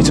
it's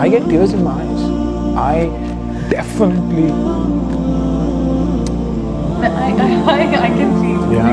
I get tears in my eyes. I definitely. I can see. Yeah.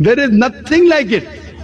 There is nothing like it.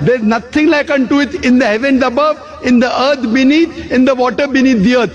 There is nothing like unto it in the heavens above, in the earth beneath, in the water beneath the earth.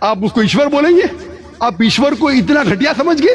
آپ اس کو ایشور بولیں گے؟ آپ ایشور کو اتنا گھٹیا سمجھ گئے؟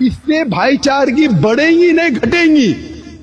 اس سے بھائی چارگی بڑھیں گی نہیں گھٹیں گی.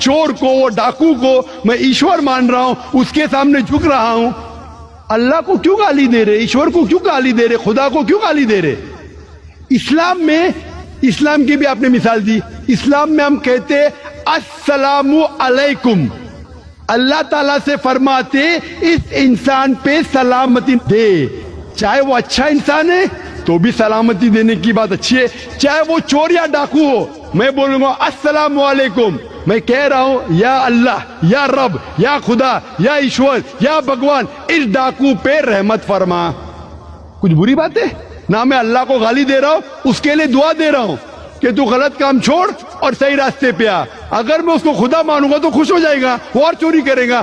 چور کو، وہ ڈاکو کو میں ایشور مان رہا ہوں، اس کے سامنے جھک رہا ہوں. اللہ کو کیوں گالی دے رہے؟ ایشور کو کیوں گالی دے رہے؟ خدا کو کیوں گالی دے رہے؟ اسلام میں، اسلام کی بھی آپ نے مثال دی، اسلام میں ہم کہتے السلام علیکم. اللہ تعالیٰ سے فرماتے اس انسان پہ سلامتی دے. چاہے وہ اچھا انسان ہے تو بھی سلامتی دینے کی بات اچھی ہے، چاہے وہ چور یا ڈاکو ہو. میں بولوں گا السلام علیکم، میں کہہ رہا ہوں یا اللہ، یا رب، یا خدا، یا ایشور، یا بھگوان اس ڈاکو پہ رحمت فرما. کچھ بری بات ہے؟ نہ میں اللہ کو گالی دے رہا ہوں، اس کے لیے دعا دے رہا ہوں کہ تو غلط کام چھوڑ اور صحیح راستے پہ آ. اگر میں اس کو خدا مانوں گا تو خوش ہو جائے گا، وہ اور چوری کرے گا،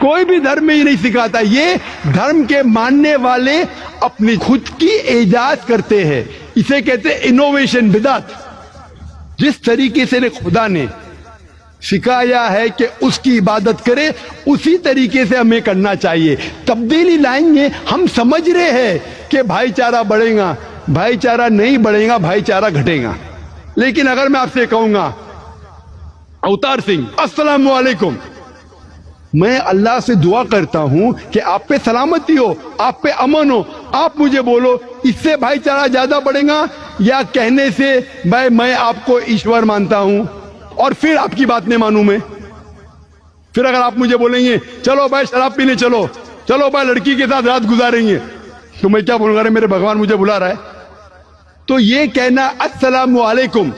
کوئی بھی دھرم میں یہ نہیں سکھاتا. یہ دھرم کے ماننے والے اپنی خود کی ایجاد کرتے ہیں، اسے کہتے ہیں انوویشن، بدعت. جس طریقے سے خدا نے سکھایا ہے کہ اس کی عبادت کرے، اسی طریقے سے ہمیں کرنا چاہیے. تبدیلی لائیں گے. ہم سمجھ رہے ہیں کہ بھائی چارہ بڑھے گا، بھائی چارہ نہیں بڑھے گا، بھائی چارہ گھٹے گا. لیکن اگر میں آپ سے کہوں گا اوتار سنگھ السلام علیکم، میں اللہ سے دعا کرتا ہوں کہ آپ پہ سلامتی ہو، آپ پہ امن ہو، آپ مجھے بولو اس سے بھائی چارہ زیادہ بڑھے گا یا کہنے سے بھائی میں آپ کو ایشور مانتا ہوں اور پھر آپ کی بات نہیں مانوں میں؟ پھر اگر آپ مجھے بولیں گے چلو بھائی شراب پینے چلو، چلو بھائی لڑکی کے ساتھ رات گزاریں گے، تو میں کیا بولوں گا؟ میرے بھگوان مجھے بلا رہا ہے. تو یہ کہنا السلام علیکم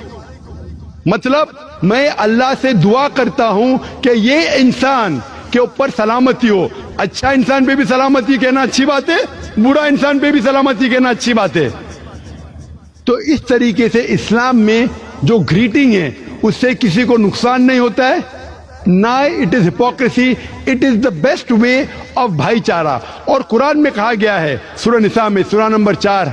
مطلب میں اللہ سے دعا کرتا ہوں کہ یہ انسان کے اوپر سلامتی ہو. اچھا انسان پہ بھی سلامتی کہنا اچھی بات ہے، برا انسان پہ بھی سلامتی کہنا اچھی بات ہے. تو اس طریقے سے اسلام میں جو گریٹنگ ہے اس سے کسی کو نقصان نہیں ہوتا ہے، نہ it is hypocrisy, it is the best way of بھائی چارہ. اور قرآن میں کہا گیا ہے سورہ نساء میں، سورہ نمبر 4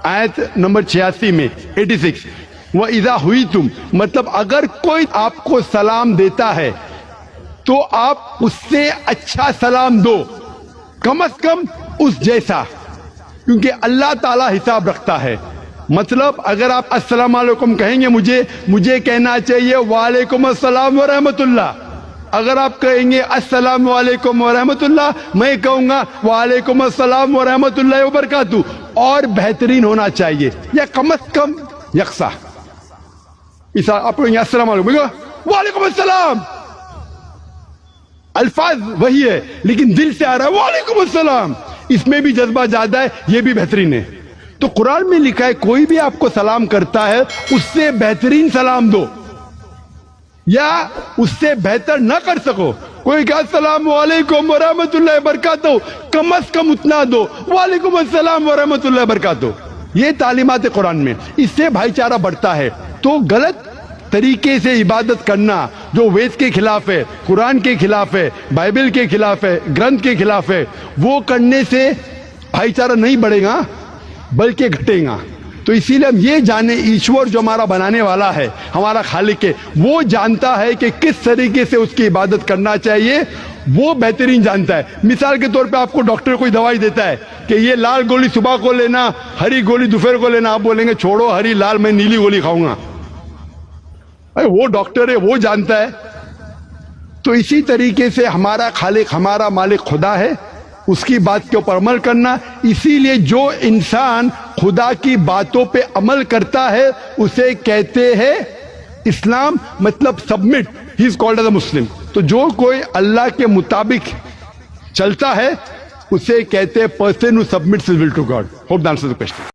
آیت نمبر 86 میں 86، وَإِذَا حُيِّيتُمْ مطلب اگر کوئی آپ کو سلام دیتا ہے تو آپ اس سے اچھا سلام دو، کم از کم اس جیسا، کیونکہ اللہ تعالی حساب رکھتا ہے. مطلب اگر آپ السلام علیکم کہیں گے مجھے کہنا چاہیے وعلیکم السلام ورحمۃ اللہ. اگر آپ کہیں گے السلام علیکم ورحمۃ اللہ، میں کہوں گا وعلیکم السلام ورحمۃ اللہ وبرکاتہ. اور بہترین ہونا چاہیے یا کم از کم یکساں. آپ کہیں گے السلام علیکم، وعلیکم السلام، الفاظ وہی ہے لیکن دل سے آ رہا ہے وعلیکم السلام، اس میں بھی جذبہ زیادہ ہے، یہ بھی بہترین ہے. تو قرآن میں لکھا ہے کوئی بھی آپ کو سلام کرتا ہے اس سے بہترین سلام دو، یا اس سے بہتر نہ کر سکو، کوئی کہ السلام علیکم ورحمۃ اللہ وبرکاتہ، کم از کم اتنا دو، وعلیکم السلام ورحمۃ اللہ وبرکاتہ. یہ تعلیمات قرآن میں، اس سے بھائی چارہ بڑھتا ہے. تو غلط طریقے سے عبادت کرنا جو وید کے خلاف ہے، قرآن کے خلاف ہے، بائبل کے خلاف ہے، گرنتھ کے خلاف ہے، وہ کرنے سے بھائی چارہ نہیں بڑھے گا بلکہ گھٹے گا. تو اسی لیے ہم یہ جانیں ایشور جو ہمارا بنانے والا ہے، ہمارا خالق ہے، وہ جانتا ہے کہ کس طریقے سے اس کی عبادت کرنا چاہیے، وہ بہترین جانتا ہے. مثال کے طور پہ آپ کو ڈاکٹر کوئی دوائی دیتا ہے کہ یہ لال گولی صبح کو لینا، ہری گولی دوپہر کو لینا، آپ بولیں گے چھوڑو ہری لال، میں نیلی گولی کھاؤں گا. وہ ڈاکٹر ہے، وہ جانتا ہے. تو اسی طریقے سے ہمارا خالق، ہمارا مالک خدا ہے، اس کی بات کے اوپر عمل کرنا. اسی لیے جو انسان خدا کی باتوں پہ عمل کرتا ہے اسے کہتے ہیں اسلام، مطلب submit, he is called as a Muslim. تو جو کوئی اللہ کے مطابق چلتا ہے اسے کہتے ہیں person who submits his will to God. Hope that answers the question.